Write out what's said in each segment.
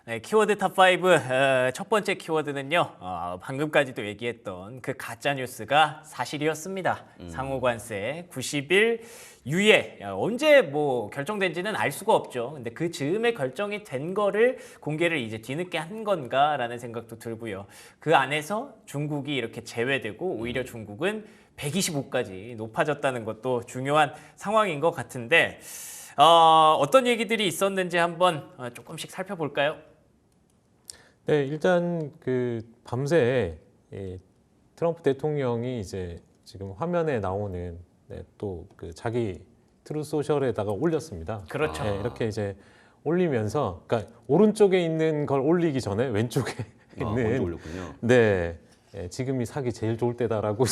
네, 키워드 탑5 첫 번째 키워드는요. 방금까지도 얘기했던 그 가짜 뉴스가 사실이었습니다. 상호관세 90일 유예. 언제 뭐 결정된지는 알 수가 없죠. 근데 그 즈음에 결정이 된 거를 공개를 이제 뒤늦게 한 건가라는 생각도 들고요. 그 안에서 중국이 이렇게 제외되고 오히려 중국은 125까지 높아졌다는 것도 중요한 상황인 것 같은데 어떤 얘기들이 있었는지 한번 조금씩 살펴볼까요? 네, 일단 그 밤새 트럼프 대통령이 이제 지금 화면에 나오는 또 그 자기 트루스 소셜에다가 올렸습니다. 그렇죠. 네, 이렇게 이제 올리면서, 그러니까 오른쪽에 있는 걸 올리기 전에 왼쪽에 먼저 있는 올렸군요. 네, 지금이 사기 제일 좋을 때다라고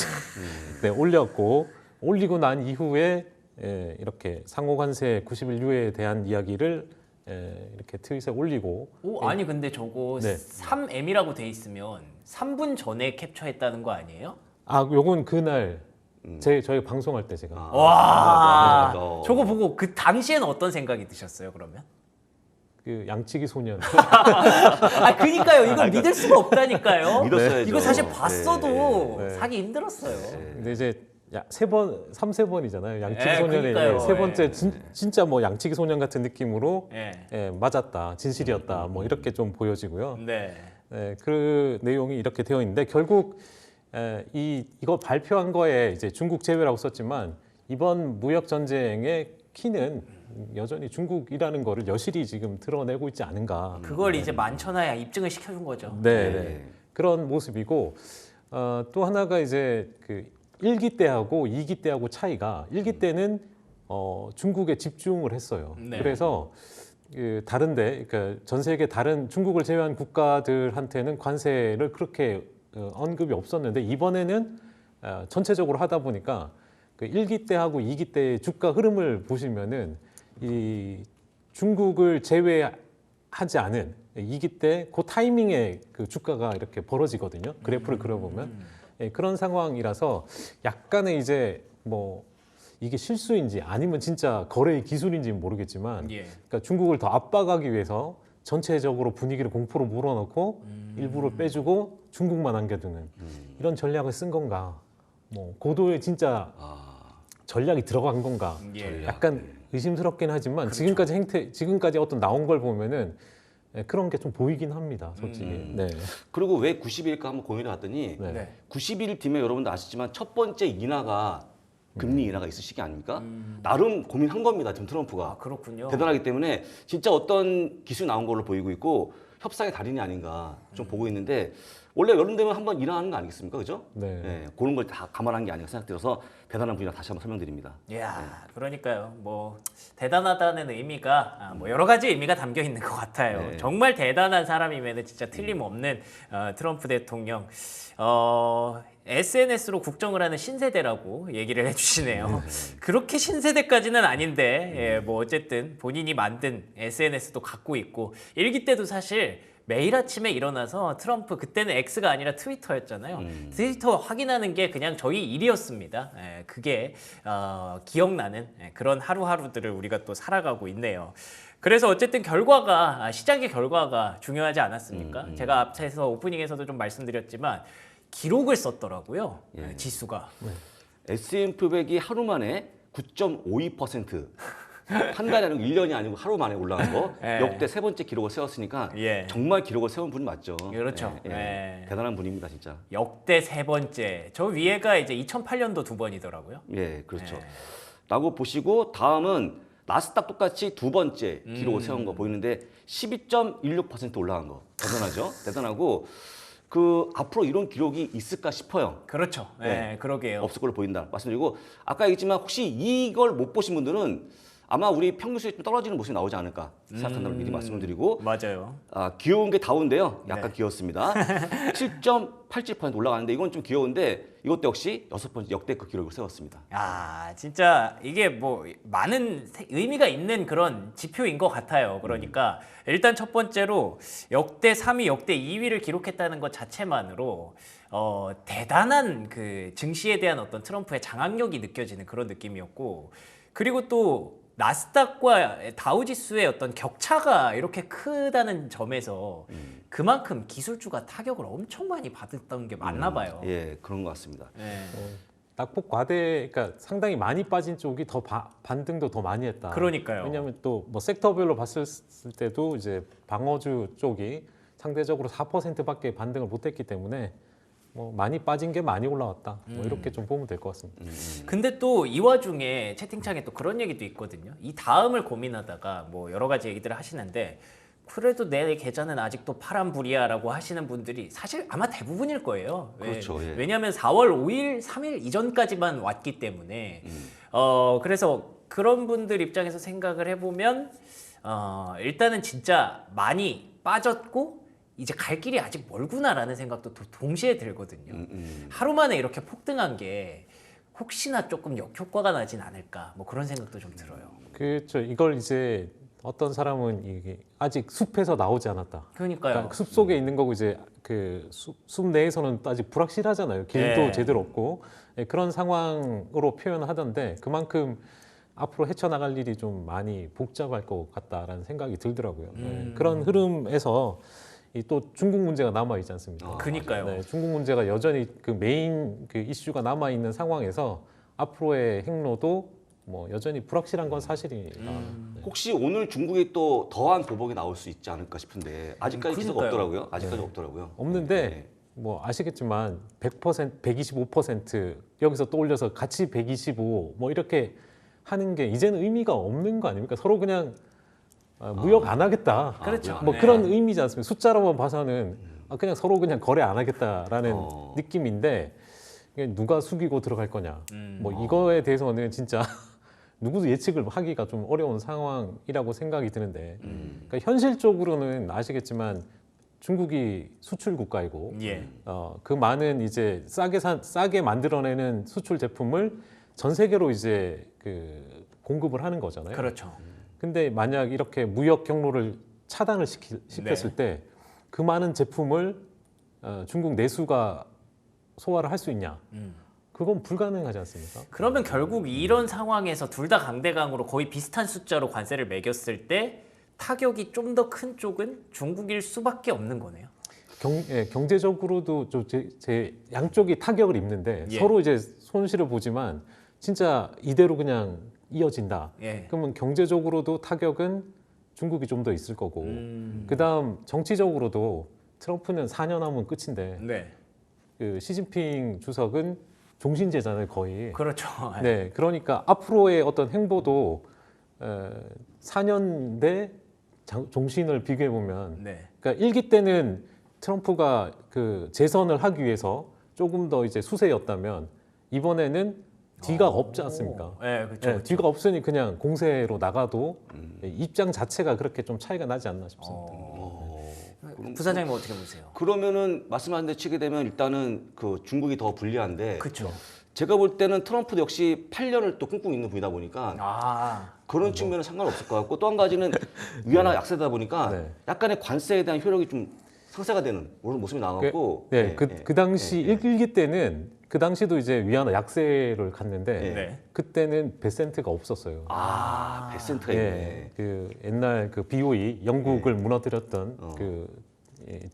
네, 올렸고 올리고 난 이후에 이렇게 상호관세 90일 유예에 대한 이야기를 이렇게 트윗에 올리고 아니 근데 저거 네. 3M이라고 돼 있으면 3분 전에 캡처했다는 거 아니에요? 요건 그날 저희 방송할 때 제가 와, 네. 저거 보고 그 당시에는 어떤 생각이 드셨어요, 그러면? 그 양치기 소년 그러니까요. 이걸 믿을 수가 없다니까요. 믿었어야죠. 이거 사실 봤어도 네. 사기 힘들었어요. 근데 이제 삼세 번이잖아요. 양치기 예, 소년의 그러니까요. 세 번째 예. 진짜 뭐 양치기 소년 같은 느낌으로 예. 맞았다, 진실이었다, 뭐 이렇게 좀 보여지고요. 네. 그 내용이 이렇게 되어 있는데 결국 이거 발표한 거에 이제 중국 제외라고 썼지만 이번 무역 전쟁의 키는 여전히 중국이라는 거를 여실히 지금 드러내고 있지 않은가. 그걸 이제 만천하에 입증을 시켜준 거죠. 네. 그런 모습이고 또 하나가 이제 그 1기 때하고 2기 때하고 차이가 1기 때는 중국에 집중을 했어요. 네. 그래서 다른데 그러니까 전 세계 다른 중국을 제외한 국가들한테는 관세를 그렇게 언급이 없었는데 이번에는 전체적으로 하다 보니까 그 1기 때하고 2기 때의 주가 흐름을 보시면은 이 중국을 제외하지 않은 2기 때 그 타이밍에 그 주가가 이렇게 벌어지거든요. 그래프를 그려보면 그런 상황이라서 약간의 이제 뭐 이게 실수인지 아니면 진짜 거래의 기술인지는 모르겠지만 예. 그러니까 중국을 더 압박하기 위해서 전체적으로 분위기를 공포로 몰아넣고 일부를 빼주고 중국만 안겨두는 이런 전략을 쓴 건가? 뭐 고도의 진짜 전략이 들어간 건가? 예. 약간 의심스럽긴 하지만 지금까지 어떤 나온 걸 보면은 그런 게 좀 보이긴 합니다, 솔직히. 네. 그리고 왜 90일일까 한번 고민해 봤더니 네. 네. 90일 뒤면 여러분도 아시지만 첫 번째 인하가 금리 인하가 있을 시기 아닙니까? 나름 고민한 겁니다, 지금 트럼프가. 그렇군요. 대단하기 때문에 진짜 어떤 기술이 나온 걸로 보이고 있고 협상의 달인이 아닌가 좀 보고 있는데 원래 여름 되면 한번 인하하는 거 아니겠습니까, 그죠? 네. 그런 걸 다 감안한 게 아닌가 생각들어서 대단한 분이라 다시 한번 설명드립니다. 이야, 그러니까요. 뭐 대단하다는 의미가 뭐 여러 가지 의미가 담겨 있는 것 같아요. 네. 정말 대단한 사람이면 진짜 틀림없는 트럼프 대통령. SNS로 국정을 하는 신세대라고 얘기를 해주시네요. 그렇게 신세대까지는 아닌데, 뭐 어쨌든 본인이 만든 SNS도 갖고 있고 일기 때도 사실 매일 아침에 일어나서 트럼프 그때는 X가 아니라 트위터였잖아요. 트위터 확인하는 게 그냥 저희 일이었습니다. 그게 기억나는 그런 하루하루들을 우리가 또 살아가고 있네요. 그래서 어쨌든 결과가 시장의 결과가 중요하지 않았습니까? 제가 앞에서 오프닝에서도 좀 말씀드렸지만 기록을 썼더라고요. 지수가. S&P 500이 하루 만에 9.52% 한 달이 아니고 1년이 아니고 하루 만에 올라간 거 예. 역대 세 번째 기록을 세웠으니까 예. 정말 기록을 세운 분 맞죠. 그렇죠. 예. 대단한 분입니다 진짜. 역대 세 번째. 저 위에가 이제 2008년도 두 번이더라고요. 예, 그렇죠. 예. 라고 보시고 다음은 나스닥 똑같이 두 번째 기록을 세운 거 보이는데 12.16% 올라간 거 대단하죠. 대단하고 그 앞으로 이런 기록이 있을까 싶어요. 그렇죠. 네. 그러게요. 없을 걸로 보인다 말씀드리고 아까 얘기했지만 혹시 이걸 못 보신 분들은 아마 우리 평균 수익 좀 떨어지는 모습이 나오지 않을까 생각한다고 미리 말씀을 드리고 맞아요. 귀여운 게 다운데요. 약간 네. 귀엽습니다. 7.87% 올라가는데 이건 좀 귀여운데 이것도 역시 6번째 역대급 기록을 세웠습니다. 진짜 이게 뭐 많은 의미가 있는 그런 지표인 것 같아요. 그러니까 일단 첫 번째로 역대 3위, 역대 2위를 기록했다는 것 자체만으로 대단한 그 증시에 대한 어떤 트럼프의 장악력이 느껴지는 그런 느낌이었고 그리고 또 나스닥과 다우지수의 어떤 격차가 이렇게 크다는 점에서 그만큼 기술주가 타격을 엄청 많이 받았던 게 맞나 봐요. 예, 그런 것 같습니다. 예. 낙폭 과대, 그러니까 상당히 많이 빠진 쪽이 더 반등도 더 많이 했다. 그러니까요. 왜냐하면 또 뭐 섹터별로 봤을 때도 이제 방어주 쪽이 상대적으로 4%밖에 반등을 못했기 때문에 뭐 많이 빠진 게 많이 올라왔다. 뭐 이렇게 좀 보면 될 것 같습니다. 근데 또 이 와중에 채팅창에 또 그런 얘기도 있거든요. 이 다음을 고민하다가 뭐 여러 가지 얘기들을 하시는데 그래도 내 계좌는 아직도 파란불이야라고 하시는 분들이 사실 아마 대부분일 거예요. 그렇죠, 예. 왜냐하면 4월 5일, 3일 이전까지만 왔기 때문에 그래서 그런 분들 입장에서 생각을 해보면 일단은 진짜 많이 빠졌고 이제 갈 길이 아직 멀구나라는 생각도 동시에 들거든요. 하루 만에 이렇게 폭등한 게 혹시나 조금 역효과가 나진 않을까 뭐 그런 생각도 좀 들어요. 그렇죠. 이걸 이제 어떤 사람은 이게 아직 숲에서 나오지 않았다. 그러니까요. 그러니까 숲 속에 있는 거고 이제 그 숲 내에서는 또 아직 불확실하잖아요. 길도 네. 제대로 없고 그런 상황으로 표현하던데 그만큼 앞으로 헤쳐나갈 일이 좀 많이 복잡할 것 같다라는 생각이 들더라고요. 그런 흐름에서 이 또 중국 문제가 남아 있지 않습니까? 그니까요. 네, 중국 문제가 여전히 그 메인 그 이슈가 남아 있는 상황에서 앞으로의 행로도 뭐 여전히 불확실한 건 사실이다. 혹시 오늘 중국이 또 더한 보복이 나올 수 있지 않을까 싶은데 아직까지 기사가 그러니까요. 없더라고요. 아직까지 없더라고요. 없는데 네. 뭐 아시겠지만 100%, 125% 여기서 또 올려서 같이 125 뭐 이렇게 하는 게 이제는 의미가 없는 거 아닙니까? 서로 그냥 무역 안 하겠다. 그렇죠. 뭐 네. 그런 의미지 않습니까? 숫자로만 봐서는 그냥 서로 그냥 거래 안 하겠다라는 느낌인데 이게 누가 숙이고 들어갈 거냐. 뭐 이거에 대해서는 진짜 누구도 예측을 하기가 좀 어려운 상황이라고 생각이 드는데 그러니까 현실적으로는 아시겠지만 중국이 수출 국가이고 예. 그 많은 이제 싸게 만들어내는 수출 제품을 전 세계로 이제 그 공급을 하는 거잖아요. 그렇죠. 근데 만약 이렇게 무역 경로를 차단을 시켰을 때 그 많은 제품을 중국 내수가 소화를 할 수 있냐? 그건 불가능하지 않습니까? 그러면 결국 이런 상황에서 둘 다 강대강으로 거의 비슷한 숫자로 관세를 매겼을 때 타격이 좀 더 큰 쪽은 중국일 수밖에 없는 거네요. 경제적으로도 제 양쪽이 타격을 입는데 예. 서로 이제 손실을 보지만 진짜 이대로 그냥 이어진다. 예. 그러면 경제적으로도 타격은 중국이 좀 더 있을 거고 그다음 정치적으로도 트럼프는 4년 하면 끝인데 네. 그 시진핑 주석은 종신제잖아요 거의. 그렇죠. 네, 그러니까 앞으로의 어떤 행보도 4년 대 종신을 비교해 보면, 네. 그러니까 1기 때는 트럼프가 그 재선을 하기 위해서 조금 더 이제 수세였다면 이번에는 뒤가 없지 않습니까? 네, 그렇죠. 네, 뒤가 없으니 그냥 공세로 나가도 입장 자체가 그렇게 좀 차이가 나지 않나 싶습니다. 부사장님 어떻게 보세요? 그러면은 말씀하신 데 치게 되면 일단은 그 중국이 더 불리한데 그렇죠. 제가 볼 때는 트럼프도 역시 8년을 또 꿍꿍 있는 분이다 보니까 아, 그런 측면은 상관없을 것 같고 또 한 가지는 위안화 약세다 보니까 네. 약간의 관세에 대한 효력이 좀 상쇄가 되는 그런 모습이 나왔고 그 당시 1기 때는 그 당시도 이제 위안화 약세를 갔는데 네. 그때는 베센트가 없었어요. 베센트가 예, 있네. 그 옛날 그 BOE 영국을 무너뜨렸던 그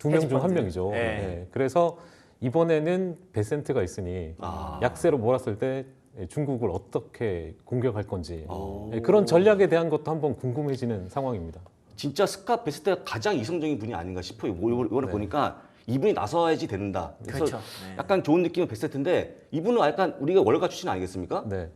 두 명 중 한 헤지펀드. 명이죠. 예. 예, 그래서 이번에는 베센트가 있으니 약세로 몰았을 때 중국을 어떻게 공격할 건지 예, 그런 전략에 대한 것도 한번 궁금해지는 상황입니다. 진짜 스캇 베세트가 가장 이성적인 분이 아닌가 싶어요. 이번에 보니까 이분이 나서야지 된다. 그래서 그렇죠. 네. 약간 좋은 느낌은 베세트인데 이분은 약간 우리가 월가 출신 아니겠습니까? 네.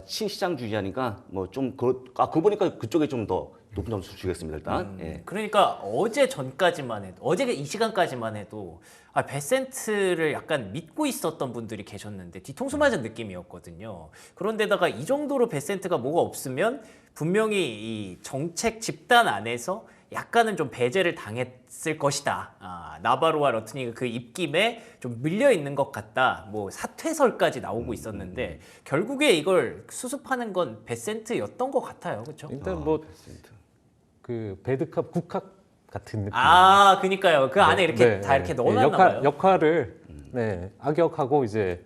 친시장주의자니까 뭐 좀 그거 보니까 그쪽에 좀 더 높은 점수 주겠습니다 일단. 예. 그러니까 어제 전까지만 해도 어제 이 시간까지만 해도 베센트를 약간 믿고 있었던 분들이 계셨는데 뒤통수 맞은 느낌이었거든요. 그런데다가 이 정도로 베센트가 뭐가 없으면 분명히 이 정책 집단 안에서 약간은 좀 배제를 당했을 것이다. 나바로와 러트닝 그 입김에 좀 밀려 있는 것 같다. 뭐 사퇴설까지 나오고 있었는데 결국에 이걸 수습하는 건 베센트였던 것 같아요. 그렇죠? 일단 뭐 그 배드캅 국학 같은 느낌. 그니까요. 그 안에 이렇게 다 이렇게 넣어놨나 봐요. 역할을 악역하고 이제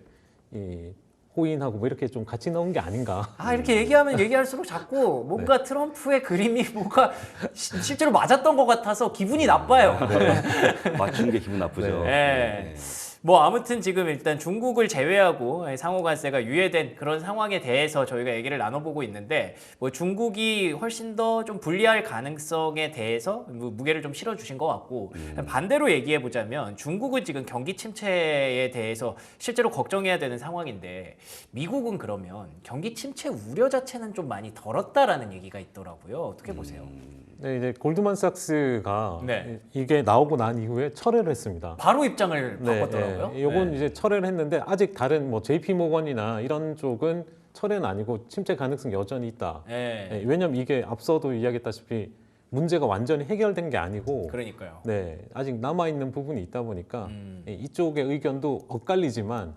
이 호인하고 뭐 이렇게 좀 같이 나온 게 아닌가. 아 이렇게 얘기하면 얘기할수록 자꾸 뭔가 트럼프의 그림이 뭔가 실제로 맞았던 것 같아서 기분이 나빠요. 맞추는 게 기분 나쁘죠. 네. 뭐 아무튼 지금 일단 중국을 제외하고 상호 관세가 유예된 그런 상황에 대해서 저희가 얘기를 나눠보고 있는데 뭐 중국이 훨씬 더 좀 불리할 가능성에 대해서 무게를 좀 실어주신 것 같고 반대로 얘기해 보자면 중국은 지금 경기 침체에 대해서 실제로 걱정해야 되는 상황인데 미국은 그러면 경기 침체 우려 자체는 좀 많이 덜었다라는 얘기가 있더라고요. 어떻게 보세요? 네, 이제 골드만삭스가 네. 이게 나오고 난 이후에 철회를 했습니다. 바로 입장을 바꿨더라고요. 이건 네. 이제 철회를 했는데 아직 다른 뭐 JP 모건이나 이런 쪽은 철회는 아니고 침체 가능성이 여전히 있다. 네. 네, 왜냐하면 이게 앞서도 이야기했다시피 문제가 완전히 해결된 게 아니고 그러니까요. 네, 아직 남아 있는 부분이 있다 보니까 이쪽의 의견도 엇갈리지만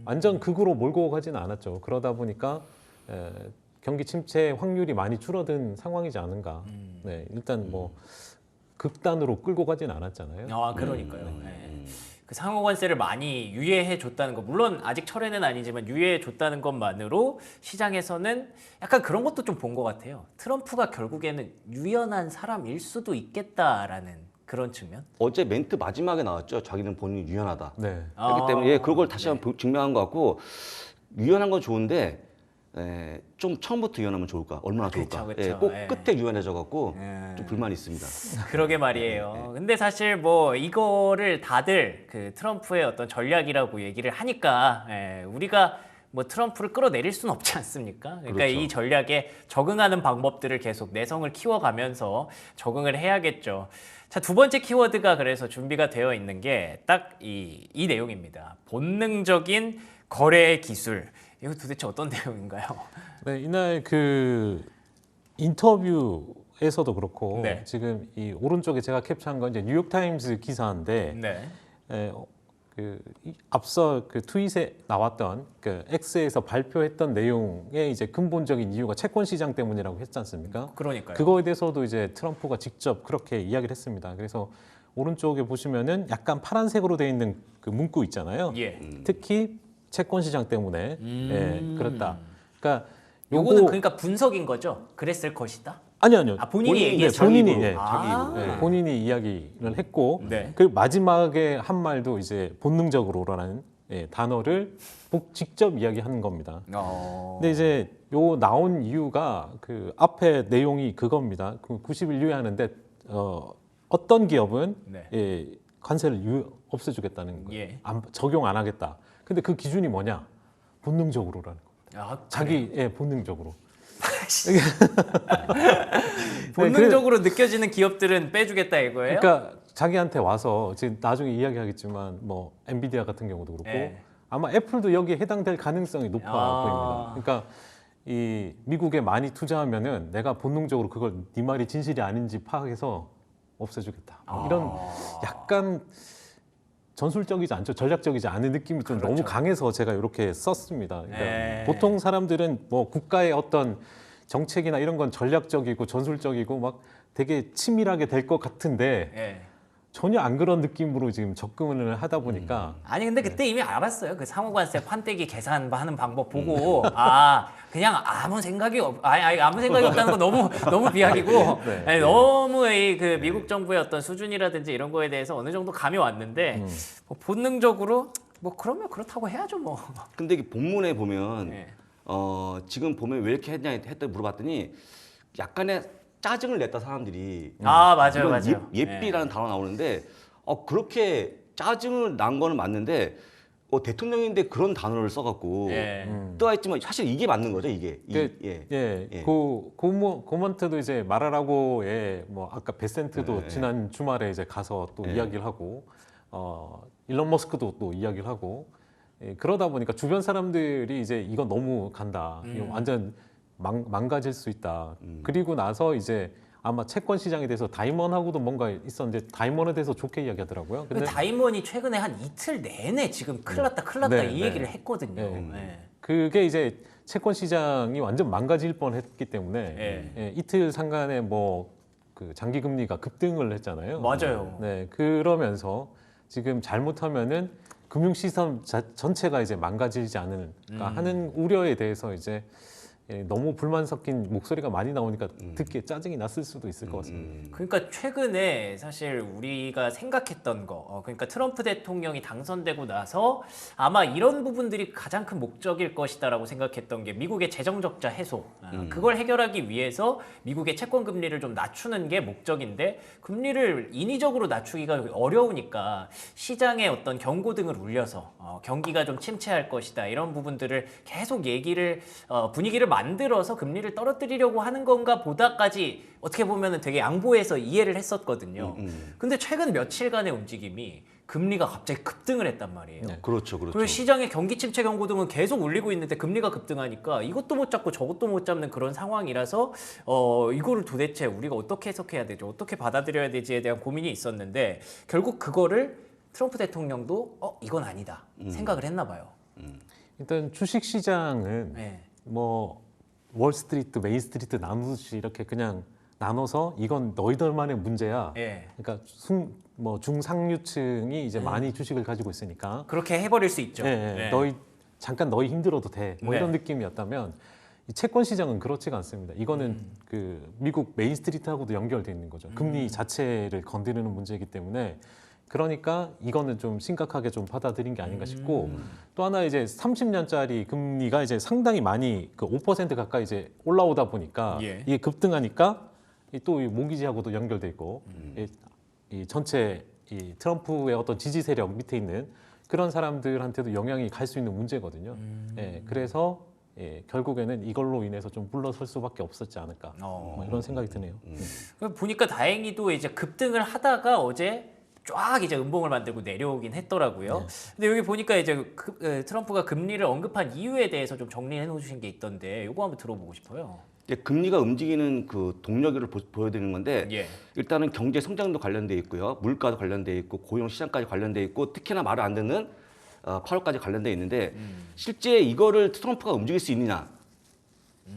완전 극으로 몰고 가지는 않았죠. 그러다 보니까 경기 침체 확률이 많이 줄어든 상황이지 않은가. 네, 일단 뭐 극단으로 끌고 가진 않았잖아요. 아, 그러니까요. 네. 그 상호 관세를 많이 유예해 줬다는 거, 물론 아직 철회는 아니지만 유예해 줬다는 것만으로 시장에서는 약간 그런 것도 좀 본 것 같아요. 트럼프가 결국에는 유연한 사람일 수도 있겠다라는 그런 측면. 어제 멘트 마지막에 나왔죠. 자기는 본인이 유연하다. 네. 그렇기 때문에 그걸 다시 한번 증명한 것 같고 유연한 건 좋은데 좀 처음부터 유연하면 좋을까? 얼마나 좋을까? 그쵸. 꼭 예. 끝에 유연해져 갖고 좀 불만이 있습니다. 그러게 말이에요. 근데 사실 뭐 이거를 다들 그 트럼프의 어떤 전략이라고 얘기를 하니까 우리가 뭐 트럼프를 끌어내릴 수는 없지 않습니까? 그러니까 그렇죠. 이 전략에 적응하는 방법들을 계속 내성을 키워가면서 적응을 해야겠죠. 자, 두 번째 키워드가 그래서 준비가 되어 있는 게 딱 이 내용입니다. 본능적인 거래 기술. 이거 도대체 어떤 내용인가요? 네, 이날 그 인터뷰에서도 그렇고 네. 지금 이 오른쪽에 제가 캡처한 건 이제 뉴욕 타임스 기사인데 네. 앞서 그 트윗에 나왔던 그 X에서 발표했던 내용의 이제 근본적인 이유가 채권 시장 때문이라고 했지 않습니까? 그러니까요. 그거에 대해서도 이제 트럼프가 직접 그렇게 이야기를 했습니다. 그래서 오른쪽에 보시면은 약간 파란색으로 되어 있는 그 문구 있잖아요. 예. 특히 채권 시장 때문에 그렇다. 그러니까 요거는 요거 그러니까 분석인 거죠. 그랬을 것이다. 아니요. 아, 본인이 얘기했어요? 본인이 자기 입으로. 예, 아. 자기 입으로. 본인이 이야기를 했고 네. 그 마지막에 한 말도 이제 본능적으로라는 단어를 직접 이야기하는 겁니다. 근데 이제 요 나온 이유가 그 앞에 내용이 그겁니다. 그 90일 유예하는데 어떤 기업은 네. 관세를 없애주겠다는 거예요. 예. 적용 안 하겠다. 근데 그 기준이 뭐냐? 본능적으로라는 거예요. 아, 자기 본능적으로. 본능적으로 느껴지는 기업들은 빼주겠다 이거예요? 그러니까 자기한테 와서 지금 나중에 이야기하겠지만 뭐 엔비디아 같은 경우도 그렇고 네. 아마 애플도 여기에 해당될 가능성이 높아 아. 보입니다. 그러니까 이 미국에 많이 투자하면은 내가 본능적으로 그걸 네 말이 진실이 아닌지 파악해서 없애주겠다. 뭐 이런 약간 전술적이지 않죠. 전략적이지 않은 느낌이 좀 그렇죠. 너무 강해서 제가 이렇게 썼습니다. 그러니까 네. 보통 사람들은 뭐 국가의 어떤 정책이나 이런 건 전략적이고 전술적이고 막 되게 치밀하게 될 것 같은데 예. 전혀 안 그런 느낌으로 지금 접근을 하다 보니까 아니 근데 그때 이미 알았어요. 그 상호관세 판때기 계산하는 방법 보고 아 그냥 아무 생각이 아무 생각이 없다는 건 너무 비약이고 아니, 너무 이 그 미국 정부의 어떤 수준이라든지 이런 거에 대해서 어느 정도 감이 왔는데 뭐 본능적으로 뭐 그러면 그렇다고 해야죠 뭐. 근데 이게 본문에 보면 네. 지금 보면 왜 이렇게 했냐 했더니 물어봤더니 약간의 짜증을 냈다 사람들이. 아 맞아요 이런 맞아요. 예삐라는 단어 나오는데 그렇게 짜증을 난 거는 맞는데 대통령인데 그런 단어를 써갖고 예. 떠있지만 사실 이게 맞는 거죠 이게. 그 고먼트도 이제 말하라고에 뭐 아까 베센트도 지난 주말에 이제 가서 또 이야기를 하고 일론 머스크도 또 이야기를 하고 그러다 보니까 주변 사람들이 이제 이거 너무 간다. 이거 완전 망가질 수 있다. 그리고 나서 이제 아마 채권 시장에 대해서 다이먼하고도 뭔가 있었는데 다이먼에 대해서 좋게 이야기하더라고요. 근데 다이먼이 최근에 한 이틀 내내 지금 큰일 났다 네, 이 네. 얘기를 했거든요. 네. 네. 그게 이제 채권 시장이 완전 망가질 뻔했기 때문에 이틀 상간에 뭐 그 장기 금리가 급등을 했잖아요. 맞아요. 네, 그러면서 지금 잘못하면은 금융시스템 전체가 이제 망가지지 않을까 하는 우려에 대해서 이제 너무 불만 섞인 목소리가 많이 나오니까 듣기에 짜증이 났을 수도 있을 것 같습니다. 그러니까 최근에 사실 우리가 생각했던 거, 그러니까 트럼프 대통령이 당선되고 나서 아마 이런 부분들이 가장 큰 목적일 것이다라고 생각했던 게 미국의 재정 적자 해소. 그걸 해결하기 위해서 미국의 채권 금리를 좀 낮추는 게 목적인데 금리를 인위적으로 낮추기가 어려우니까 시장의 어떤 경고등을 울려서 경기가 좀 침체할 것이다 이런 부분들을 계속 얘기를 분위기를 만들어서 금리를 떨어뜨리려고 하는 건가 보다까지 어떻게 보면은 되게 양보해서 이해를 했었거든요. 근데 최근 며칠간의 움직임이 금리가 갑자기 급등을 했단 말이에요. 네. 그렇죠, 그렇죠. 그리고 시장의 경기 침체 경고등은 계속 울리고 있는데 금리가 급등하니까 이것도 못 잡고 저것도 못 잡는 그런 상황이라서 이거를 도대체 우리가 어떻게 해석해야 되죠? 어떻게 받아들여야 되지에 대한 고민이 있었는데 결국 그거를 트럼프 대통령도 이건 아니다 생각을 했나 봐요. 일단 주식 시장은 네. 뭐 월스트리트, 메인스트리트 나누듯이 이렇게 그냥 나눠서 이건 너희들만의 문제야. 예. 그러니까 중상류층이 이제 많이 주식을 가지고 있으니까 그렇게 해버릴 수 있죠. 예, 예. 네. 너희 힘들어도 돼. 뭐 네. 이런 느낌이었다면 이 채권 시장은 그렇지가 않습니다. 이거는 그 미국 메인스트리트하고도 연결돼 있는 거죠. 금리 자체를 건드리는 문제이기 때문에 그러니까 이거는 좀 심각하게 좀 받아들인 게 아닌가 싶고 또 하나 이제 30년짜리 금리가 이제 상당히 많이 그 5% 가까이 이제 올라오다 보니까 예. 이게 급등하니까 또 이 모기지하고도 연결돼 있고 이 전체 이 트럼프의 어떤 지지 세력 밑에 있는 그런 사람들한테도 영향이 갈 수 있는 문제거든요. 예, 그래서 결국에는 이걸로 인해서 좀 물러설 수밖에 없었지 않을까 뭐 이런 생각이 드네요. 보니까 다행히도 이제 급등을 하다가 어제 쫙 이제 음봉을 만들고 내려오긴 했더라고요. 근데 여기 보니까 이제 트럼프가 금리를 언급한 이유에 대해서 좀 정리해 놓으신 게 있던데 이거 한번 들어보고 싶어요. 이제 금리가 움직이는 그 동력을 보여드리는 건데 예. 일단은 경제 성장도 관련돼 있고요, 물가도 관련돼 있고 고용 시장까지 관련돼 있고 특히나 말을 안 듣는 8월까지 관련돼 있는데 실제 이거를 트럼프가 움직일 수 있느냐?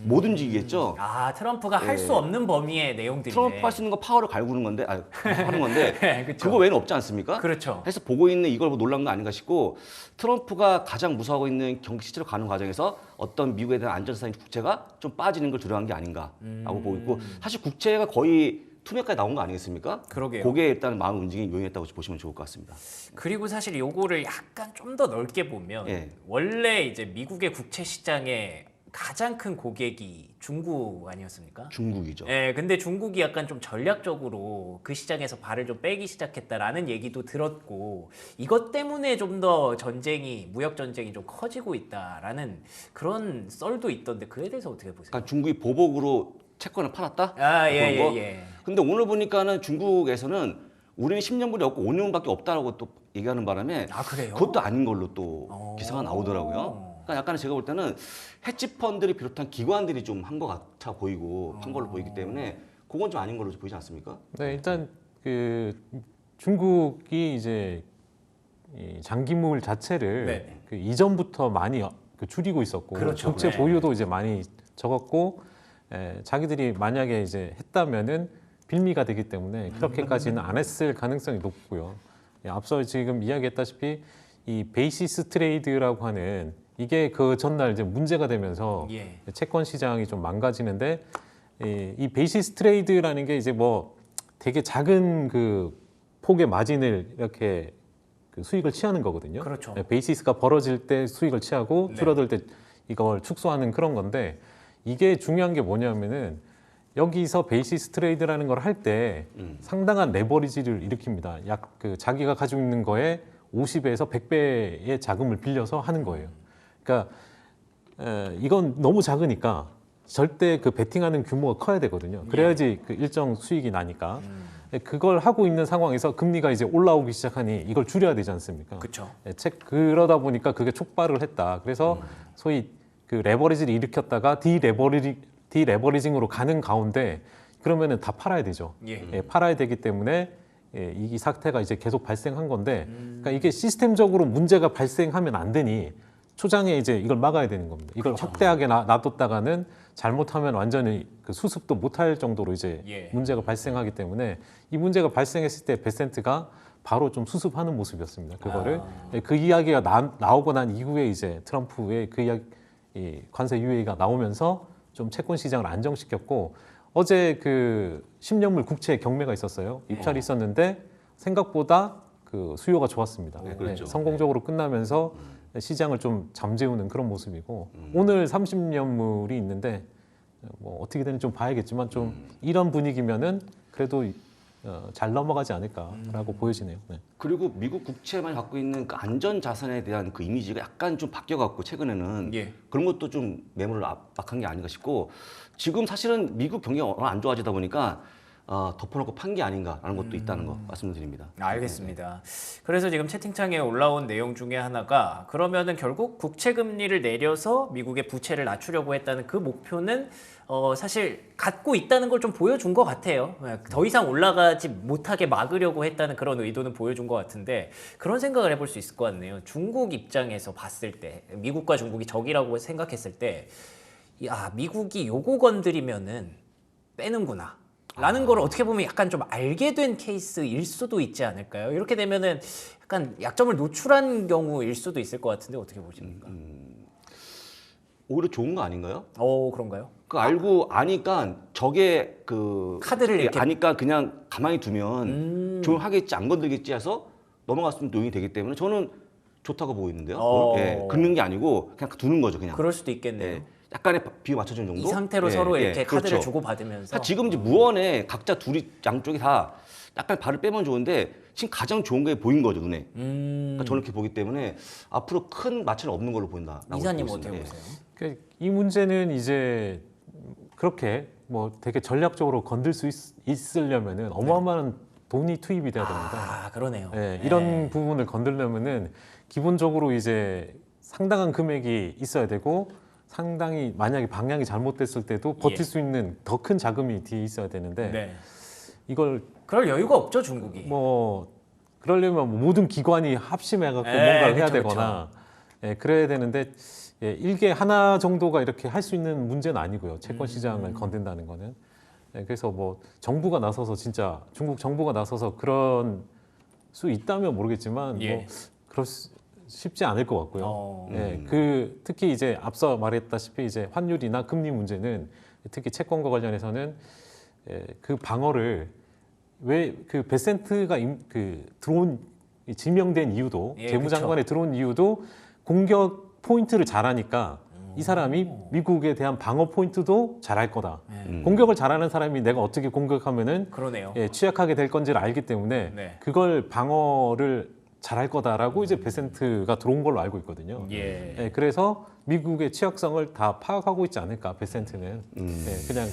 못 움직이겠죠. 아 트럼프가 할 수 없는 범위의 내용들이네. 트럼프 할 수 있는 거 파워를 갈구는 건데, 하는 건데 네, 그쵸. 그거 외에는 없지 않습니까? 그렇죠. 해서 보고 있는 이걸 놀란 거 아닌가 싶고 트럼프가 가장 무서워하고 있는 경기 실제로 가는 과정에서 어떤 미국에 대한 안전자산인 국채가 좀 빠지는 걸 두려워한 게 아닌가라고 보고 있고 사실 국채가 거의 투매까지 나온 거 아니겠습니까? 그러게요. 그게 일단 마음 움직임이 요인했다고 보시면 좋을 것 같습니다. 그리고 사실 요거를 약간 좀 더 넓게 보면 예. 원래 이제 미국의 국채 시장에 가장 큰 고객이 중국 아니었습니까? 중국이죠. 예, 근데 중국이 약간 좀 전략적으로 그 시장에서 발을 좀 빼기 시작했다라는 얘기도 들었고 이것 때문에 좀 더 무역 전쟁이 좀 커지고 있다라는 그런 썰도 있던데 그에 대해서 어떻게 보세요? 그러니까 중국이 보복으로 채권을 팔았다? 아, 예, 그런 거? 예. 근데 오늘 보니까는 중국에서는 우리는 10년분이 없고 5년밖에 없다라고 또 얘기하는 바람에 아, 그래요? 그것도 아닌 걸로 또 기사가 나오더라고요. 그러니까 약간 제가 볼 때는 헤지펀드를 비롯한 기관들이 좀 한 것 같아 보이고 한 걸로 보이기 때문에 그건 좀 아닌 걸로 보이지 않습니까? 네, 일단 그 중국이 이제 이 장기물 자체를 네. 그 이전부터 많이 줄이고 있었고 그렇죠. 국채 네. 보유도 이제 많이 적었고 자기들이 만약에 이제 했다면은 빌미가 되기 때문에 그렇게까지는 안 했을 가능성이 높고요. 앞서 지금 이야기했다시피 이 베이시스 트레이드라고 하는 이게 그 전날 이제 문제가 되면서 예. 채권 시장이 좀 망가지는데 이 베이시스 트레이드라는 게 이제 뭐 되게 작은 그 폭의 마진을 이렇게 그 수익을 취하는 거거든요. 그렇죠. 베이시스가 벌어질 때 수익을 취하고 네. 줄어들 때 이걸 축소하는 그런 건데 이게 중요한 게 뭐냐면은 여기서 베이시스 트레이드라는 걸 할 때 상당한 레버리지를 일으킵니다. 약 그 자기가 가지고 있는 거에 50에서 100배의 자금을 빌려서 하는 거예요. 그러니까 이건 너무 작으니까 절대 그 베팅하는 규모가 커야 되거든요. 그래야지 그 일정 수익이 나니까. 그걸 하고 있는 상황에서 금리가 이제 올라오기 시작하니 이걸 줄여야 되지 않습니까? 그렇죠. 그러다 보니까 그게 촉발을 했다. 그래서 소위 그 레버리지를 일으켰다가 디레버리징으로 가는 가운데 그러면은 다 팔아야 되죠. 예. 팔아야 되기 때문에 이 사태가 이제 계속 발생한 건데, 그러니까 이게 시스템적으로 문제가 발생하면 안 되니 초장에 이제 이걸 막아야 되는 겁니다. 이걸 확대하게 놔뒀다가는 잘못하면 완전히 그 수습도 못할 정도로 이제 예. 문제가 발생하기 때문에 이 문제가 발생했을 때 베센트가 바로 좀 수습하는 모습이었습니다. 그거를 그 이야기가 나오고 난 이후에 이제 트럼프의 그 이야기, 이 관세 유예가 나오면서 좀 채권 시장을 안정시켰고 어제 그 10년물 국채 경매가 있었어요. 입찰이 있었는데 생각보다 그 수요가 좋았습니다. 네, 그렇죠. 성공적으로 끝나면서 시장을 좀 잠재우는 그런 모습이고 오늘 30년물이 있는데 뭐 어떻게 되는지 좀 봐야겠지만 좀 이런 분위기면은 그래도 잘 넘어가지 않을까라고 보여지네요. 네. 그리고 미국 국채만 갖고 있는 그 안전 자산에 대한 그 이미지가 약간 좀 바뀌어갖고 최근에는 예. 그런 것도 좀 매물을 압박한 게 아닌가 싶고 지금 사실은 미국 경기가 워낙 안 좋아지다 보니까 덮어놓고 판 게 아닌가라는 것도 있다는 거 말씀드립니다. 알겠습니다. 그래서 지금 채팅창에 올라온 내용 중에 하나가 그러면은 결국 국채 금리를 내려서 미국의 부채를 낮추려고 했다는 그 목표는 사실 갖고 있다는 걸 좀 보여준 것 같아요. 더 이상 올라가지 못하게 막으려고 했다는 그런 의도는 보여준 것 같은데 그런 생각을 해볼 수 있을 것 같네요. 중국 입장에서 봤을 때 미국과 중국이 적이라고 생각했을 때 야, 미국이 요거 건드리면은 빼는구나. 라는 걸 어떻게 보면 약간 좀 알게 된 케이스일 수도 있지 않을까요? 이렇게 되면은 약간 약점을 노출한 경우일 수도 있을 것 같은데 어떻게 보십니까? 오히려 좋은 거 아닌가요? 그런가요? 그 알고 아니까 적의 그 카드를 이렇게 아니까 그냥 가만히 두면 조용하겠지 안 건들겠지 해서 넘어갔으면 노용이 되기 때문에 저는 좋다고 보고 있는데요. 예, 긁는 게 아니고 그냥 두는 거죠 그냥. 그럴 수도 있겠네요. 예, 약간의 비유 맞춰주는 정도. 이 상태로 예, 서로 예, 이렇게 카드를 그렇죠. 주고 받으면서 자, 지금 이제 무언에 각자 둘이 양쪽이 다 약간 발을 빼면 좋은데 지금 가장 좋은 게 보인 거죠 눈에. 그러니까 저는 이렇게 보기 때문에 앞으로 큰 마찰은 없는 걸로 보인다. 이사님 어떻게 보세요? 그러니까 이 문제는 이제 그렇게 뭐 되게 전략적으로 건들 수 있으려면은 어마어마한 돈이 투입이 돼야 됩니다. 아 그러네요. 예, 이런 부분을 건들려면은 기본적으로 이제 상당한 금액이 있어야 되고 상당히 만약에 방향이 잘못됐을 때도 버틸 예. 수 있는 더 큰 자금이 뒤에 있어야 되는데 네. 이걸 그럴 여유가 없죠 중국이. 뭐 그러려면 뭐 모든 기관이 합심해갖고 예, 뭔가를 해야 그쵸, 되거나 예, 그래야 되는데 예, 일개 하나 정도가 이렇게 할 수 있는 문제는 아니고요. 채권 시장을 건든다는 거는. 예, 그래서 뭐 정부가 나서서 진짜 중국 정부가 나서서 그런 수 있다면 모르겠지만 예. 뭐 쉽지 않을 것 같고요. 예, 그 특히 이제 앞서 말했다시피 이제 환율이나 금리 문제는 특히 채권과 관련해서는 예, 그 방어를 왜 그 베센트가 그 들어온 지명된 이유도 예, 재무장관에 들어온 이유도 공격 포인트를 잘하니까 이 사람이 미국에 대한 방어 포인트도 잘할 거다. 공격을 잘하는 사람이 내가 어떻게 공격하면은 그러네요. 예, 취약하게 될 건지를 알기 때문에 네. 그걸 방어를 잘할 거다라고 이제 베센트가 들어온 걸로 알고 있거든요. 예. 예, 그래서 미국의 취약성을 다 파악하고 있지 않을까 베센트는 예, 그냥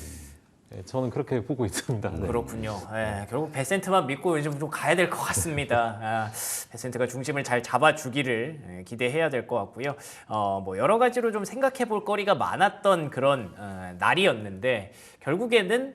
예, 저는 그렇게 보고 있습니다. 네. 그렇군요. 예, 결국 베센트만 믿고 요즘 좀 가야 될 것 같습니다. 베센트가 중심을 잘 잡아주기를 기대해야 될 것 같고요. 뭐 여러 가지로 좀 생각해 볼 거리가 많았던 그런 날이었는데 결국에는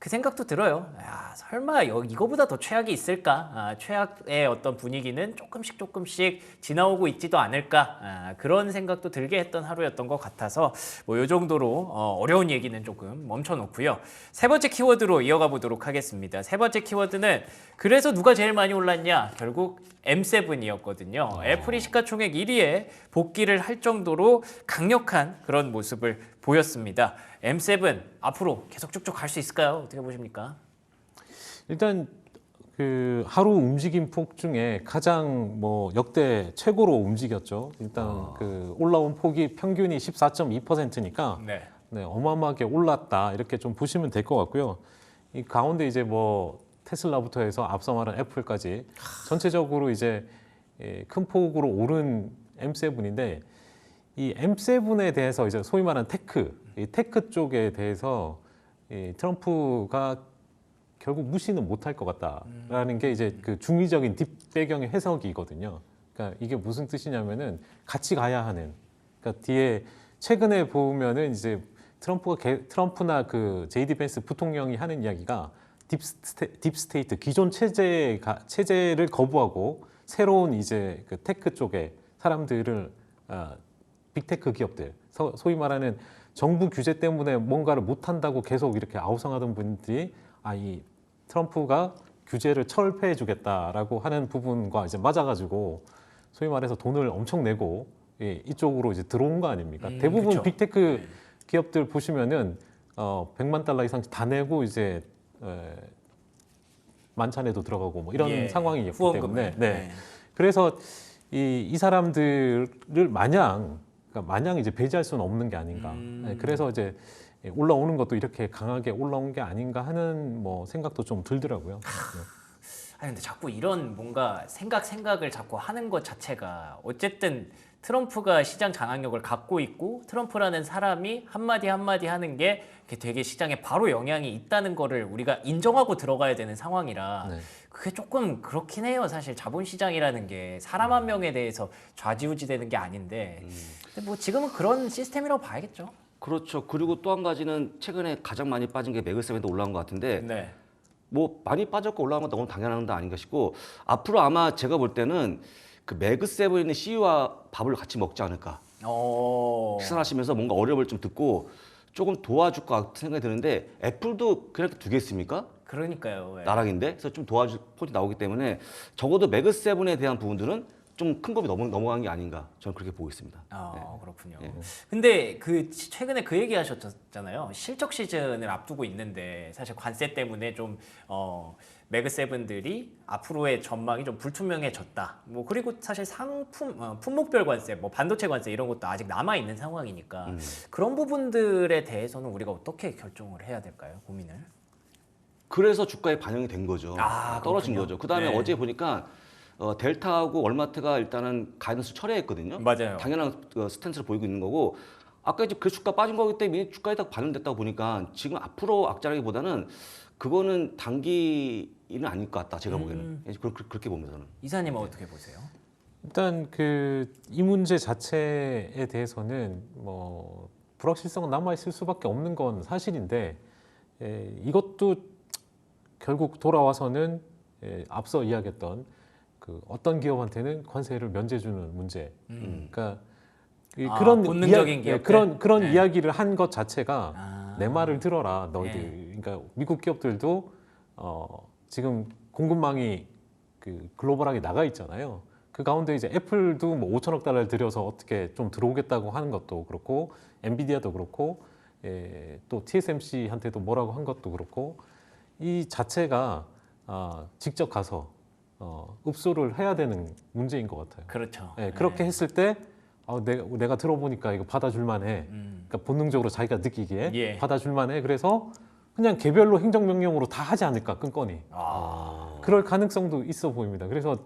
그 생각도 들어요. 야, 설마 이거보다 더 최악이 있을까? 최악의 어떤 분위기는 조금씩 지나오고 있지도 않을까? 그런 생각도 들게 했던 하루였던 것 같아서 뭐 이 정도로 어려운 얘기는 조금 멈춰놓고요. 세 번째 키워드로 이어가 보도록 하겠습니다. 세 번째 키워드는 그래서 누가 제일 많이 올랐냐? 결국 M7이었거든요. 애플이 시가총액 1위에 복귀를 할 정도로 강력한 그런 모습을 보였습니다. M7 앞으로 계속 쭉쭉 갈 수 있을까요? 어떻게 보십니까? 일단 그 하루 움직임 폭 중에 가장 뭐 역대 최고로 움직였죠. 일단 그 올라온 폭이 평균이 14.2%니까 네. 네, 어마어마하게 올랐다 이렇게 좀 보시면 될 것 같고요. 이 가운데 이제 뭐 테슬라부터 해서 앞서 말한 애플까지 전체적으로 이제 큰 폭으로 오른 M7인데 이 M7에 대해서 이제 소위 말하는 이 테크 쪽에 대해서 이 트럼프가 결국 무시는 못할 것 같다라는 게 이제 그 중의적인 뒷배경의 해석이거든요. 그러니까 이게 무슨 뜻이냐면은 같이 가야 하는. 그러니까 뒤에 최근에 보면은 이제 트럼프나 그 제이디 벤스 부통령이 하는 이야기가 딥스테이트 기존 체제를 거부하고 새로운 이제 그 테크 쪽에 사람들을 빅테크 기업들 소위 말하는 정부 규제 때문에 뭔가를 못한다고 계속 이렇게 아우성하던 분들이 이 트럼프가 규제를 철폐해주겠다라고 하는 부분과 이제 맞아가지고 소위 말해서 돈을 엄청 내고 이쪽으로 이제 들어온 거 아닙니까? 대부분 그쵸. 빅테크 기업들 보시면은 100만 달러 이상 다 내고 이제 만찬에도 들어가고 뭐 이런 상황이기 때문에 네. 그래서 이 사람들을 마냥 이제 배제할 수는 없는 게 아닌가. 네, 그래서 이제 올라오는 것도 이렇게 강하게 올라온 게 아닌가 하는 뭐 생각도 좀 들더라고요. 네. 아니 근데 자꾸 이런 뭔가 생각을 자꾸 하는 것 자체가 어쨌든 트럼프가 시장 장악력을 갖고 있고 트럼프라는 사람이 한마디 하는 게 되게 시장에 바로 영향이 있다는 거를 우리가 인정하고 들어가야 되는 상황이라 네. 그게 조금 그렇긴 해요. 사실 자본시장이라는 게 사람 한 명에 대해서 좌지우지 되는 게 아닌데 근데 뭐 지금은 그런 시스템이라고 봐야겠죠. 그렇죠. 그리고 또 한 가지는 최근에 가장 많이 빠진 게 매그세븐도 올라온 것 같은데 네. 뭐 많이 빠졌고 올라온 건 너무 당연한 거 아닌가 싶고 앞으로 아마 제가 볼 때는 그 매그세븐 있는 CEO와 밥을 같이 먹지 않을까. 식사하시면서 뭔가 어려움을 좀 듣고 조금 도와줄 것 같은 생각이 드는데 애플도 그냥 두겠습니까? 그러니까요. 예. 나락인데 그래서 좀 도와줄 포인트 나오기 때문에 적어도 매그세븐에 대한 부분들은 좀 큰 법이 넘어간 게 아닌가 저는 그렇게 보고 있습니다. 그렇군요. 근데 그 최근에 그 얘기 하셨잖아요. 실적 시즌을 앞두고 있는데 사실 관세 때문에 좀 매그세븐들이 앞으로의 전망이 좀 불투명해졌다. 뭐 그리고 사실 품목별 관세, 뭐 반도체 관세 이런 것도 아직 남아 있는 상황이니까 그런 부분들에 대해서는 우리가 어떻게 결정을 해야 될까요? 고민을. 그래서 주가에 반영이 된 거죠. 떨어진 그렇군요. 거죠. 그다음에 네. 어제 보니까 델타하고 월마트가 일단은 가이던스 철회했거든요. 맞아요. 당연한 스탠스를 보이고 있는 거고 아까 이제 그 주가 빠진 거기 때문에 주가에 딱 반영됐다고 보니까 지금 앞으로 악재라기보다는 그거는 단기는 아닐 것 같다. 제가 보기에는 그렇게 봅니다. 저는. 이사님은 어떻게 보세요? 일단 이 문제 자체에 대해서는 뭐 불확실성은 남아 있을 수밖에 없는 건 사실인데 이것도 결국 돌아와서는 앞서 이야기했던 그 어떤 기업한테는 관세를 면제주는 문제. 그러니까 그런 본능적인 기업들? 그런 네. 이야기를 한 것 자체가 내 말을 들어라 너희들. 네. 그러니까 미국 기업들도 지금 공급망이 글로벌하게 나가 있잖아요. 그 가운데 이제 애플도 뭐 5천억 달러를 들여서 어떻게 좀 들어오겠다고 하는 것도 그렇고 엔비디아도 그렇고 또 TSMC한테도 뭐라고 한 것도 그렇고 이 자체가 직접 가서 읍소를 해야 되는 문제인 것 같아요. 그렇죠. 그렇게 했을 때 내가 들어보니까 이거 받아줄만해. 그러니까 본능적으로 자기가 느끼기에 받아줄만해. 그래서 그냥 개별로 행정명령으로 다 하지 않을까 끈건이. 그럴 가능성도 있어 보입니다. 그래서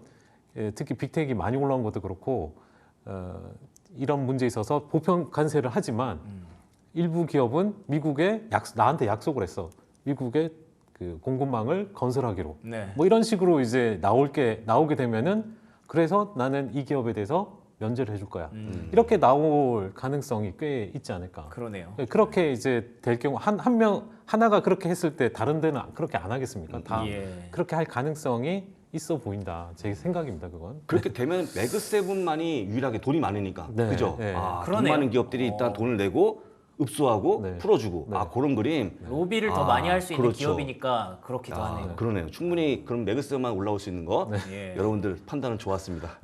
특히 빅테크가 많이 올라온 것도 그렇고 이런 문제에 있어서 보편 관세를 하지만 일부 기업은 미국에 나한테 약속을 했어. 미국에 그 공급망을 건설하기로. 네. 뭐 이런 식으로 이제 나오게 되면은 그래서 나는 이 기업에 대해서 면제를 해줄 거야. 이렇게 나올 가능성이 꽤 있지 않을까. 그러네요. 그렇게 이제 될 경우 하나가 그렇게 했을 때 다른 데는 그렇게 안 하겠습니까? 다 그렇게 할 가능성이 있어 보인다. 제 생각입니다, 그건. 그렇게 되면 매그세븐만이 유일하게 돈이 많으니까. 네, 그죠? 네. 돈 그러네요. 많은 기업들이 일단 돈을 내고 읍소하고 네. 풀어주고 네. 그런 그림. 로비를 더 많이 할 수 있는 그렇죠. 기업이니까 그렇기도 하네요. 그러네요. 충분히 그럼 매그세븐만 올라올 수 있는 거 예. 여러분들 판단은 좋았습니다.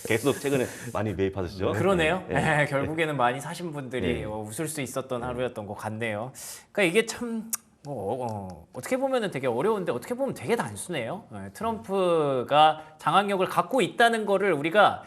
계속 최근에 많이 매입하셨죠? 그러네요. 네. 결국에는 많이 사신 분들이 웃을 수 있었던 하루였던 것 같네요. 그러니까 이게 참 어떻게 보면은 되게 어려운데 어떻게 보면 되게 단순해요. 트럼프가 장악력을 갖고 있다는 거를 우리가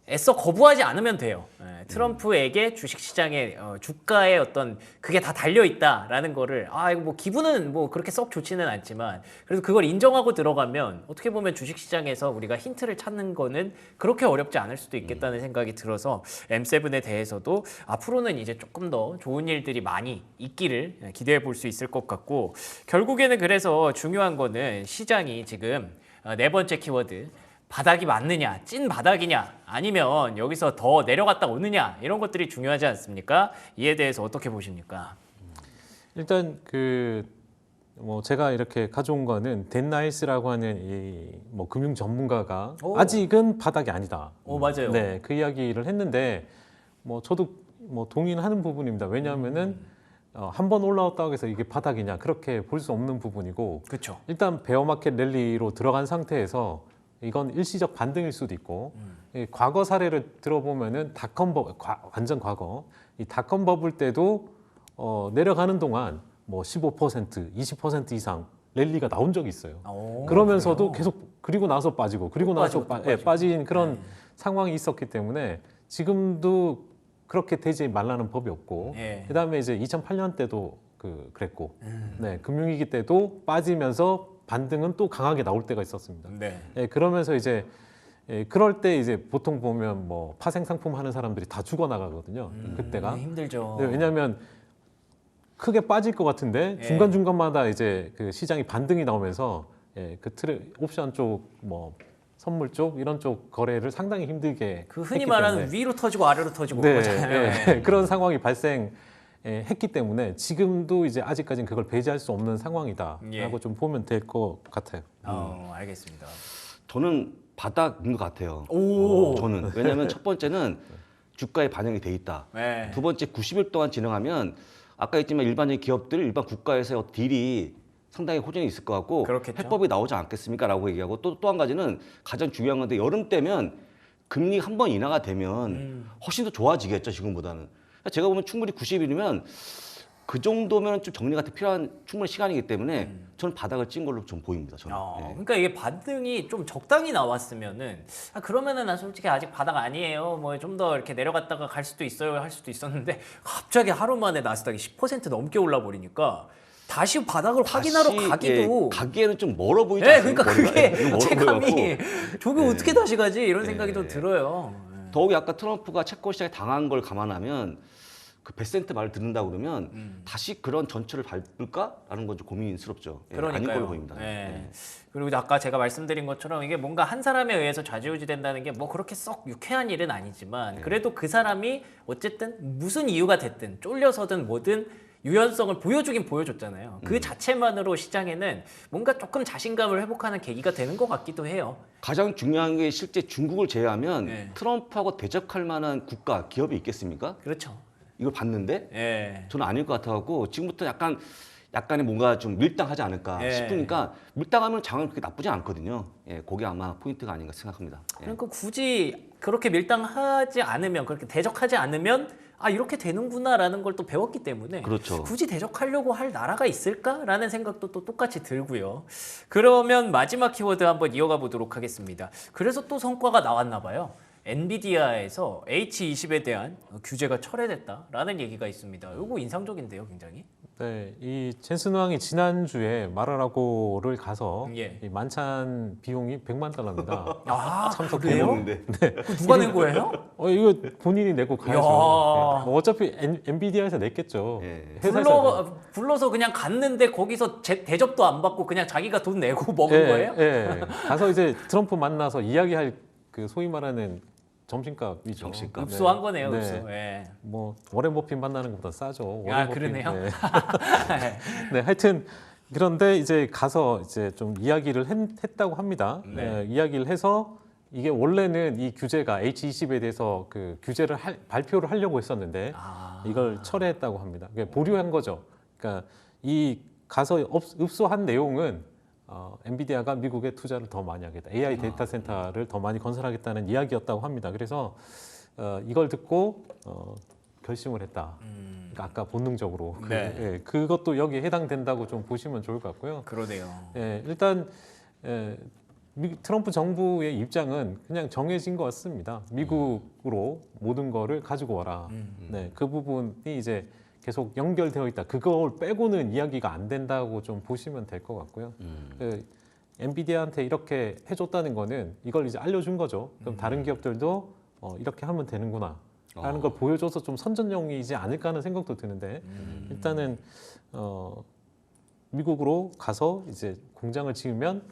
애써 거부하지 않으면 돼요. 트럼프에게 주식시장의 주가의 어떤 그게 다 달려 있다라는 거를 이거 뭐 기분은 뭐 그렇게 썩 좋지는 않지만 그래도 그걸 인정하고 들어가면 어떻게 보면 주식시장에서 우리가 힌트를 찾는 거는 그렇게 어렵지 않을 수도 있겠다는 생각이 들어서 M7에 대해서도 앞으로는 이제 조금 더 좋은 일들이 많이 있기를 기대해 볼 수 있을 것 같고 결국에는 그래서 중요한 거는 시장이 지금 네 번째 키워드 바닥이 맞느냐, 찐 바닥이냐, 아니면 여기서 더 내려갔다 오느냐 이런 것들이 중요하지 않습니까? 이에 대해서 어떻게 보십니까? 일단 뭐 제가 이렇게 가져온 거는 댄 나이스라고 하는 이 뭐 금융 전문가가 아직은 바닥이 아니다. 맞아요. 네, 그 이야기를 했는데 뭐 저도 뭐 동의는 하는 부분입니다. 왜냐하면은 한 번 올라왔다고 해서 이게 바닥이냐 그렇게 볼 수 없는 부분이고 그렇죠. 일단 베어마켓 랠리로 들어간 상태에서 이건 일시적 반등일 수도 있고 이 과거 사례를 들어보면은 완전 과거 이 닷컴 버블 때도 내려가는 동안 뭐 15%, 20% 이상 랠리가 나온 적이 있어요. 오, 그러면서도 그래요? 계속 그리고 나서 빠지고 그리고 또 나서 빠지고, 또 빠지고. 빠진 그런 상황이 있었기 때문에 지금도 그렇게 되지 말라는 법이 없고 예. 그다음에 이제 2008년 때도 그랬고 네, 금융위기 때도 빠지면서 반등은 또 강하게 나올 때가 있었습니다. 네. 예, 그러면서 이제 그럴 때 이제 보통 보면 뭐 파생 상품 하는 사람들이 다 죽어 나가거든요. 그때가 힘들죠. 네, 왜냐하면 크게 빠질 것 같은데 예. 중간 중간마다 이제 그 시장이 반등이 나오면서 그 옵션 쪽 뭐 선물 쪽 이런 쪽 거래를 상당히 힘들게 그 흔히 했기 말하는 때문에 위로 터지고 아래로 터지고 네, 그거잖아요. 그런 상황이 발생했기 때문에 지금도 이제 아직까지는 그걸 배제할 수 없는 상황이다라고 예. 좀 보면 될 것 같아요. 알겠습니다. 저는 바닥인 것 같아요. 오. 저는 왜냐하면 첫 번째는 주가에 반영이 돼 있다. 네. 두 번째 90일 동안 진행하면 아까 했지만 일반적인 기업들, 일반 국가에서의 딜이 상당히 호전이 있을 것 같고 그렇겠죠. 해법이 나오지 않겠습니까라고 얘기하고 또 한 가지는 가장 중요한 건데 여름 때면 금리 한 번 인하가 되면 훨씬 더 좋아지겠죠 지금보다는. 그러니까 제가 보면 충분히 90일이면 그 정도면 좀 정리가 필요한 충분한 시간이기 때문에 저는 바닥을 찐 걸로 좀 보입니다. 저는. 예. 그러니까 이게 반등이 좀 적당히 나왔으면은 그러면은 난 솔직히 아직 바닥 아니에요. 뭐 좀 더 이렇게 내려갔다가 갈 수도 있어요. 할 수도 있었는데 갑자기 하루 만에 나스닥이 10% 넘게 올라 버리니까 다시 바닥을 확인하러 다시, 가기도 가기에는 좀 멀어 보이지 네, 않습니까? 그러니까 거리가? 그게 멀어 체감이 보여갖고. 저게 어떻게 다시 가지 이런 생각이 좀 들어요. 더욱이 아까 트럼프가 채권 시장에 당한 걸 감안하면 그 베센트 말을 듣는다 그러면 다시 그런 전철을 밟을까라는 건 좀 고민스럽죠. 예, 아닌 그러니까요. 걸로 보입니다. 예. 예. 그리고 아까 제가 말씀드린 것처럼 이게 뭔가 한 사람에 의해서 좌지우지 된다는 게 뭐 그렇게 썩 유쾌한 일은 아니지만 그래도 그 사람이 어쨌든 무슨 이유가 됐든 쫄려서든 뭐든 유연성을 보여주긴 보여줬잖아요. 그 자체만으로 시장에는 뭔가 조금 자신감을 회복하는 계기가 되는 것 같기도 해요. 가장 중요한 게 실제 중국을 제외하면 네. 트럼프하고 대적할 만한 국가, 기업이 있겠습니까? 그렇죠. 이걸 봤는데 예. 저는 아닐 것 같아갖고 지금부터 약간의 뭔가 좀 밀당하지 않을까 예. 싶으니까 밀당하면 장은 그렇게 나쁘지 않거든요. 예, 그게 아마 포인트가 아닌가 생각합니다. 예. 그러니까 굳이 그렇게 밀당하지 않으면 그렇게 대적하지 않으면 이렇게 되는구나라는 걸 또 배웠기 때문에 그렇죠. 굳이 대적하려고 할 나라가 있을까라는 생각도 또 똑같이 들고요. 그러면 마지막 키워드 한번 이어가 보도록 하겠습니다. 그래서 또 성과가 나왔나 봐요. 엔비디아에서 H20에 대한 규제가 철회됐다라는 얘기가 있습니다. 이거 인상적인데요, 굉장히. 네, 이 젠슨 왕이 지난주에 마라라고를 가서 예. 이 만찬 비용이 100만 달러입니다. 그래요? 먹는데. 그거 누가 낸 거예요? 이거 본인이 내고 가야죠. 이야. 네. 뭐 어차피 엔비디아에서 냈겠죠. 예. 회사에서 불러서 그냥 갔는데 거기서 대접도 안 받고 그냥 자기가 돈 내고 먹은 거예요? 예. 가서 이제 트럼프 만나서 이야기할 그 소위 말하는 점심값이죠. 점심값. 읍소한 거네요, 네. 읍소. 예. 뭐 워렌 버핏 만나는 것보다 싸죠. 워렌 버핏. 그러네요. 네. 네, 하여튼 그런데 이제 가서 이제 좀 이야기를 했다고 합니다. 네. 이야기를 해서 이게 원래는 이 규제가 H20에 대해서 그 규제를 발표를 하려고 했었는데 이걸 철회했다고 합니다. 그러니까 보류한 거죠. 그러니까 이 가서 읍소한 내용은 엔비디아가 미국에 투자를 더 많이 하겠다. AI 데이터 센터를 더 많이 건설하겠다는 이야기였다고 합니다. 그래서 이걸 듣고 결심을 했다. 그러니까 아까 본능적으로 네. 그것도 여기에 해당된다고 좀 보시면 좋을 것 같고요. 그러네요. 일단 트럼프 정부의 입장은 그냥 정해진 것 같습니다. 미국으로 모든 거를 가지고 와라. 네, 그 부분이 이제 계속 연결되어 있다. 그걸 빼고는 이야기가 안 된다고 좀 보시면 될 것 같고요. 엔비디아한테 이렇게 해줬다는 거는 이걸 이제 알려준 거죠. 그럼 다른 기업들도 이렇게 하면 되는구나 라는 걸 보여줘서 좀 선전용이지 않을까 하는 생각도 드는데 일단은 미국으로 가서 이제 공장을 지으면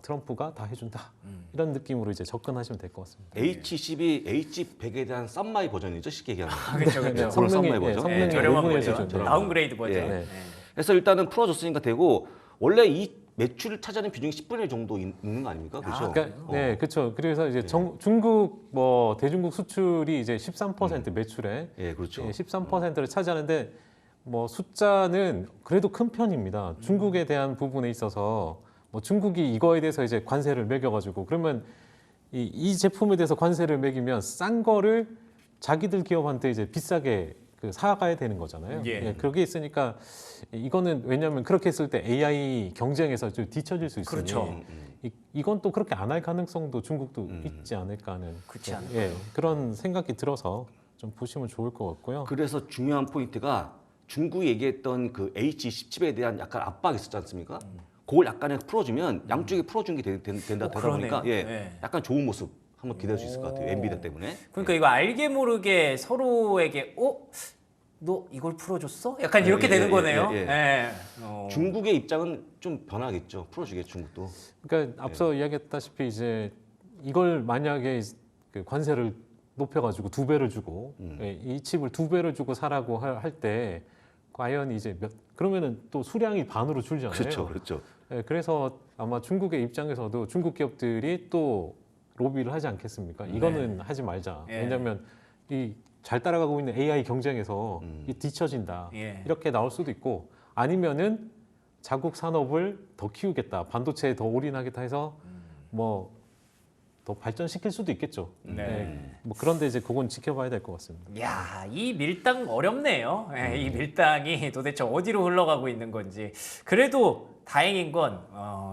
트럼프가 다 해준다 이런 느낌으로 이제 접근하시면 될 것 같습니다. H12, H100에 대한 썸마이 버전이죠, 쉽게 얘기하면. 그렇죠, 네, 그렇죠. 그런 성능이, 썸마이 버전. 성능이 저렴한 일본에서 버전, 좀 다운그레이드 버전. 예. 네. 그래서 일단은 풀어줬으니까 되고 원래 이 매출을 차지하는 비중이 10분의 1 정도 있는 거 아닙니까? 그렇죠. 네, 그렇죠. 그래서 이제 중국 대중국 수출이 이제 13% 매출에 예, 그렇죠. 13%를 차지하는데 뭐 숫자는 그래도 큰 편입니다. 중국에 대한 부분에 있어서 뭐 중국이 이거에 대해서 이제 관세를 매겨가지고 그러면 이 제품에 대해서 관세를 매기면 싼 거를 자기들 기업한테 이제 비싸게 사가야 되는 거잖아요. 예. 그렇게 있으니까 이거는 왜냐하면 그렇게 했을 때 AI 경쟁에서 좀 뒤처질 수 있으니 그렇죠. 이건 또 그렇게 안 할 가능성도 중국도 있지 않을까 하는 그렇지 않을까요? 예, 그런 생각이 들어서 좀 보시면 좋을 것 같고요. 그래서 중요한 포인트가 중국이 얘기했던 그 H20칩에 대한 약간 압박이 있었지 않습니까? 그걸 약간의 풀어주면 양쪽이 풀어주는 게 된다 되다 보니까 그러네요. 예, 네. 약간 좋은 모습 한번 기대할 수 있을 것 같아요. 오. 엔비디아 때문에. 그러니까 이거 알게 모르게 서로에게 너 이걸 풀어줬어? 약간 이렇게 예, 되는 예, 거네요. 예, 예. 예. 중국의 입장은 좀 변하겠죠. 풀어주겠죠, 중국도. 그러니까 앞서 이야기했다시피 이제 이걸 만약에 그 관세를 높여가지고 2배를 주고 예, 이 칩을 2배를 주고 사라고 할 때 과연 이제 그러면은 또 수량이 반으로 줄잖아요. 그렇죠, 그렇죠. 예, 그래서 아마 중국의 입장에서도 중국 기업들이 또 로비를 하지 않겠습니까? 이거는 하지 말자. 예. 왜냐하면 이 잘 따라가고 있는 AI 경쟁에서 이 뒤처진다. 예. 이렇게 나올 수도 있고 아니면은 자국 산업을 더 키우겠다. 반도체에 더 올인하겠다 해서 뭐 더 발전시킬 수도 있겠죠. 네. 예, 뭐 그런데 이제 그건 지켜봐야 될 것 같습니다. 야, 이 밀당 어렵네요. 예, 이 밀당이 도대체 어디로 흘러가고 있는 건지. 그래도 다행인 건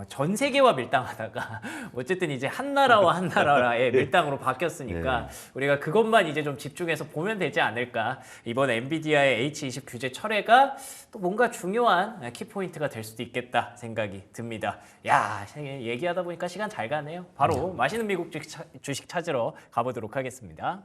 전 세계와 밀당하다가 어쨌든 이제 한 나라와 한 나라의 밀당으로 바뀌었으니까 우리가 그것만 이제 좀 집중해서 보면 되지 않을까. 이번 엔비디아의 H20 규제 철회가 또 뭔가 중요한 키포인트가 될 수도 있겠다 생각이 듭니다. 야, 얘기하다 보니까 시간 잘 가네요. 바로 맛있는 미국 주식 찾으러 가보도록 하겠습니다.